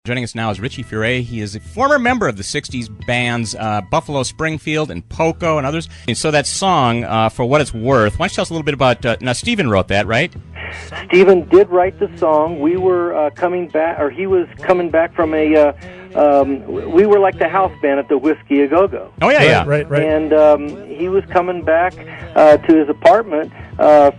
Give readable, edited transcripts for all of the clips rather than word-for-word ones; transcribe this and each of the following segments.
Joining us now is Richie Furay. He is a former member of the 60s bands Buffalo Springfield and Poco and others. And so that song, For What It's Worth, why don't you tell us a little bit about, now Stephen wrote that, right? Stephen did write the song. We were coming back, or he was coming back from a, we were like the house band at the Whiskey A Go-Go. Oh, yeah, Right. And he was coming back to his apartment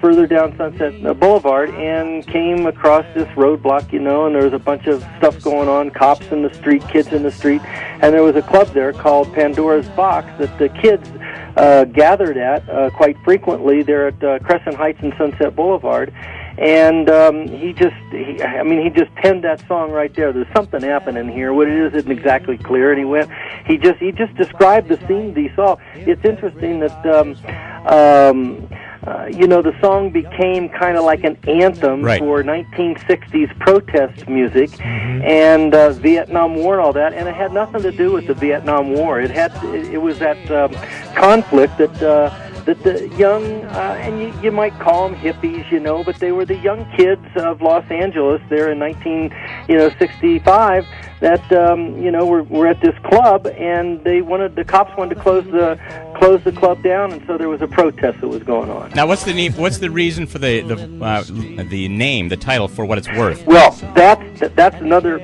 further down Sunset Boulevard and came across this roadblock, and there was a bunch of stuff going on, cops in the street, kids in the street, and there was a club there called Pandora's Box that the kids gathered at quite frequently there at Crescent Heights and Sunset Boulevard. And he just penned that song right there. There's something happening here. What it is isn't exactly clear. And he just described the scene that he saw. It's interesting that the song became kind of like an anthem for 1960s protest music and Vietnam War and all that. And it had nothing to do with the Vietnam War. It was that conflict that the young, and you might call them hippies, but they were the young kids of Los Angeles there in 1965 that, were at this club, and the cops wanted to close the club down, and so there was a protest that was going on. Now, what's the reason for the name, the title, For What It's Worth? Well, that's another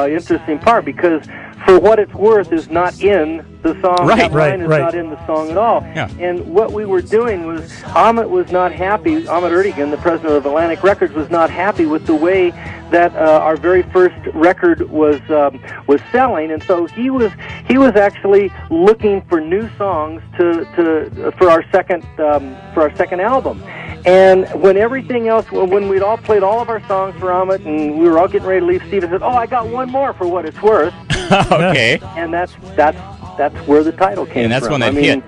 interesting part, because For What It's Worth is not in the song. Right. Not in the song at all. Yeah. And what we were doing was, Ahmet was not happy. Ahmet Ertegun, the president of Atlantic Records, was not happy with the way that our very first record was selling, and so he was actually looking for new songs for our second album. And when everything else, when we'd all played all of our songs for Ahmet and we were all getting ready to leave, Stephen said, "Oh, I got one more For What It's Worth." Okay. And that's where the title came from. And that's when that hit.